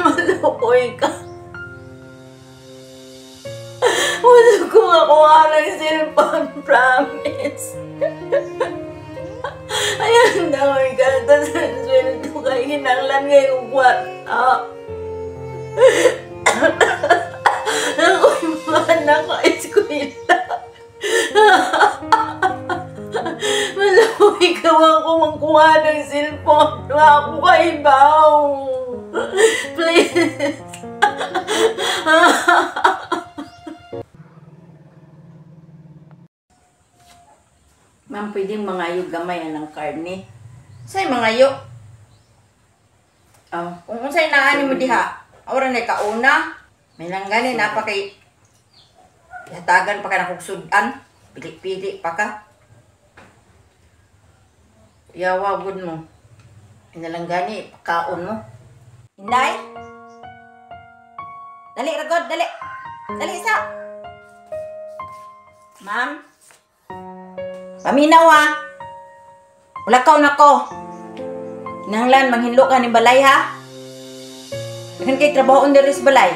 Malukoy ka. Wala ko makuha ng cellphone, promise. Ayan daw ka, tapos sweldo ka, hinanglan ngayong kwarta. Ako'y mga naka-eskwita. Malukoy ka ako magkuha ng cellphone. Ako kay Bao. Please. Ma'am, pwedeng mangayog gamay ng karne. Say mangayo. Kung unsay naani mo diha, ora na kauna. May langgani na pa kay hatagan pa ka na kog sudan. Pili-pili pa ka. Yawa gud mo. Inalanggani kaon mo. Inday? Dali ragod, dali. Dali sa. Ma'am. Paminaw ha. Ulakaw na ko. Kinahanglan manghinlo ka ni balay ha. Dagan kay trabaho on diri sa balay.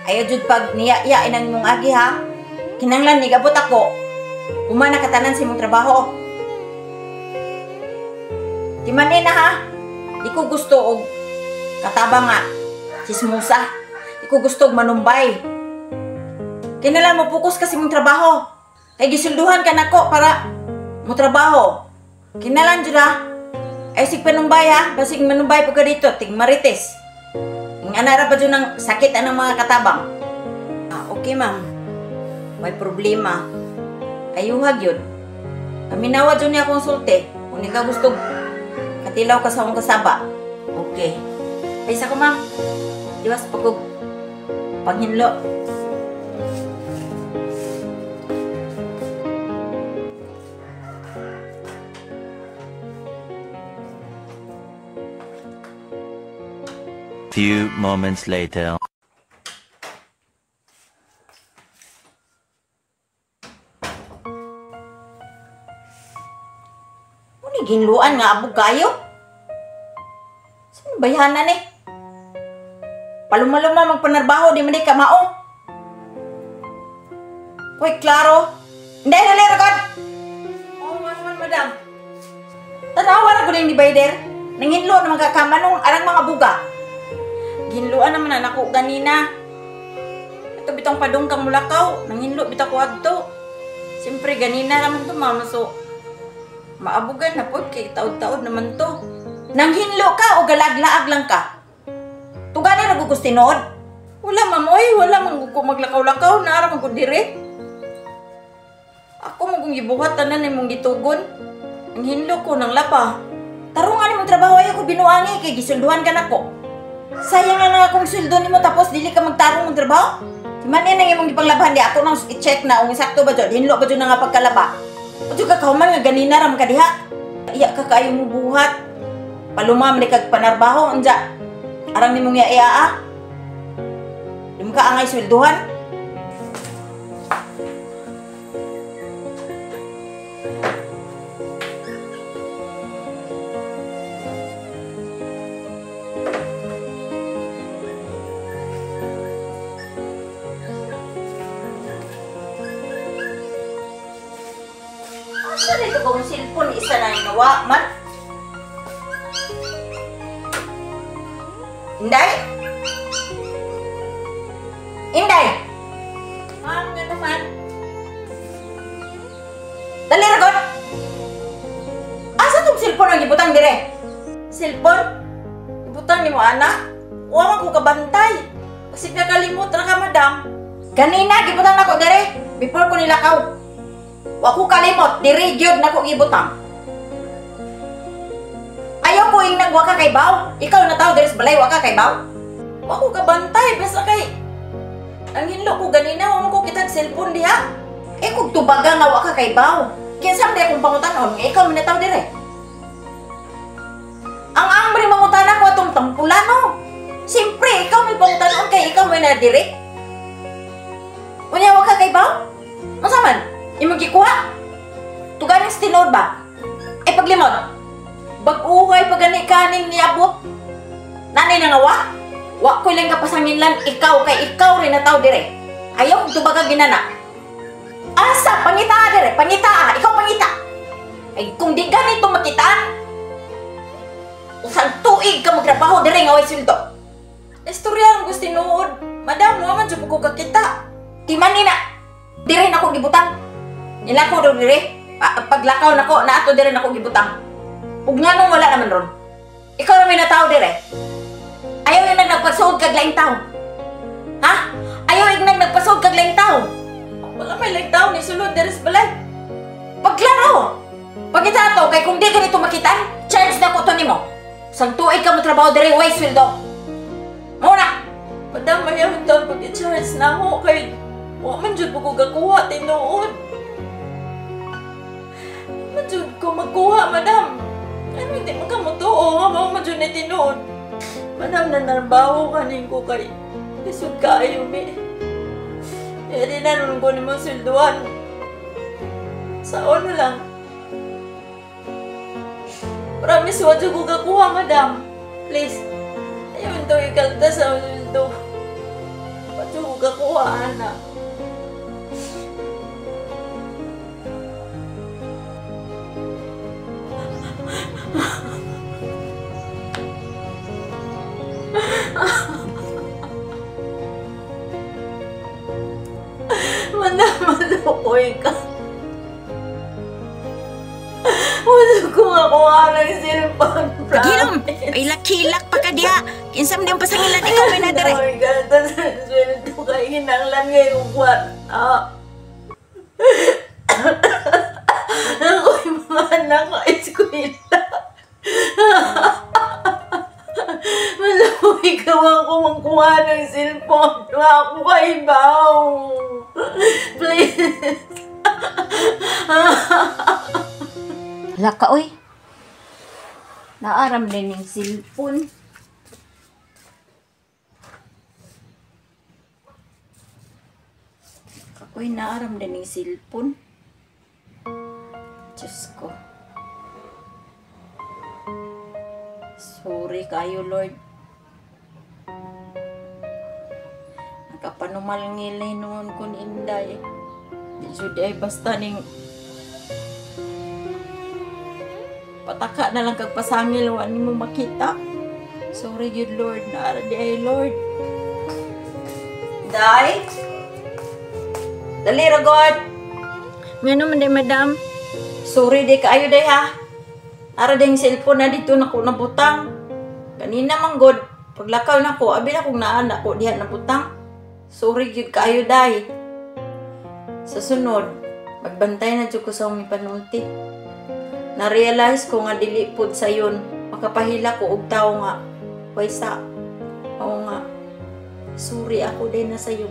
Ayaw jud pag niya-iya inang mong agi ha. Kinahanglan ni gabot ako. Umana katanan sa imong trabaho. Timanin na ha. Di ko gusto og kataba nga chismosa. Di ko gusto og manumbay. Kinahanglan mo fokus ka sa imong trabaho. Kay gisulduhan ka nako para mo trabaho. Kinalan jud ha. Ay sig panumbay ha. Basig manumbay pagka dito tig marites. Ang anara pa jud ng sakit anang mga katabang. Okay ma'am. May problema. Ayuhag yun. Paminawa jud niya akong sulti. Kung di ka gusto katilaw ka sa akong kasaba. Okay. Paisa ko ma'am. Diwas pagkog panghinlo. Few moments later. Muni ginluan nga abog kayo? Saan bayanan eh? Paluma-luma magpanarbaho di man di kamao. Hoy, klaro. Hindi, dali, ragod. Oh, man, madam. Tanawa na ko na yung divider. Nanginlo na magkakama nung arang mga buga. Ginluan naman na ako ganina. Ito bitang padong kang mulakaw. Nanginlo bitaw ko adto. Siyempre ganina naman to mama so maabugan na po kay taod-taod naman to. Nanghinlo ka o galag-laag lang ka? Tugani na gugustinod? Wala mamoy, wala mangguko maglakaw-lakaw na ara magudire. Ako magong gibuhat tanan imong gitugon. Nanghinlo ko nang lapa. Tarungan imong trabaho ay ako binuangi kay gisulduhan ka nako. Sayang na akong sweldo nimo tapos dili ka magtarong ng trabaho. Manin nang imong gipanglabahan di ako nang i-check na kung eksakto ba jud hinlo ba jud nga pagkalaba. Ojo ka kauman nga ganina ram ka diha. Iya ka kayo mo buhat. Palumam ni kag panarbaho unja. Arang nimong iya-iya. Di mo ka angay sweldohan. Saan ito kong cellphone? Isa na inawa man. Inday? Inday? Ma'am, nga naman. Dali, ragon. Asa itong cellphone ang ibutang dire? Cellphone? Ibutang ni mo, anak? Huwag ko kabantay. Kasi nakalimut na ka, madam. Kanina, ibutang na ko dire. Before ko nilakaw. Wa ko kalimot, diri gyud nako gibutang. Ayaw ko ing nagwa ka kay Bao. Ikaw na tao diri sa balay wa ka kay Bao. Wa ko kabantay basta kay ang hinlo ko ganina wa mo ko kitag cellphone diha. Kung tubaga nga wa ka kay Bao. Kinsa man akong pangutanon, ikaw man na tao diri. Ang amri mangutana ko atong tampulano. Siyempre ikaw may pangutanon kay ikaw may na diri. Unya wa ka kay Bao? Sunod, bag-uhay pagani kaning niabot. Nanay na nga wa ko lang kapasanginlan ikaw kay ikaw rin na tao dire. Ayaw kung tubaga ginana. Asa, pangita dire, pangita, ikaw pangita. Ay kung di ganito makitaan, usang tuig ka magtrabaho dire nga way sweldo. Istorya ang gusto tinuod. Madam, mo man jud ko kakita. Di man nina. Dire na ko gibutang. Nila ko do dire. Paglakaw nako na ato dire na ko gibutang. Ug nganong wala naman ron. Ikaw ra may natawo dire. Ayaw yung nagpasod kag laing tao. Ha? Ayaw yung nagpasod kag laing tao. Wala may laing tao ni sulod dire sa balay. Pagklaro. Pagkita to kay kung di ganito makitaan, chance na ko to nimo. Sang tuig ka mo trabaho dire way sweldo. Muna. Madam, mayroon taon pag-i-chance na ako kay wa man jud ko gakuha tinuod. Man jud ko magkuha, madam. Ano hindi man ka mo tuo, mama man jud na tinuod. Madam, nanarbaho ka nin ko kay isod ka ayo, mi. E di na nun ko ni mo silduan. Saon na lang. Promise, wa jud ko gakuha, madam. Please. Ayaw ito ikalta sa sildo. Wa jud ko gakuha, anak. Malukoy ka. Wala ko makuha ng cellphone. Gilom, ay lakilak pa ka diha. Kinsam niyang pasangilan ikaw may nadere. Oh my God, sweldo ka hinanglan ngayon kwarta. Ako yung mga anak ko eskwela. Malukoy ka ako magkuha ng cellphone. Ako kay Bao. Please. Hala ka, oy. Naaram din yung cellphone. Ako'y naaram din yung cellphone. Diyos ko. Sorry kayo, Lord. Nakapanumalngilay noon ko ni Inday. Di jud ay basta ning pataka na lang kag pasangil wa nimo makita. Sorry yun, Lord. Naara di ay, Lord. Day? Dali, Ragod. Ngano man day, madam? Sorry, di kaayo, day, ha? Ara ding cellphone na dito na ko nabutang. Kanina man god, paglakaw na ko, abi na kong naan ako diha nabutang. Sorry gyud kaayo, day. Sa sunod, magbantay na jud ko sa akong panulti. Na-realize ko nga dili pud sayon, makapahila ko og tawo nga waysa. Oo nga. Sorry ako din na sayo.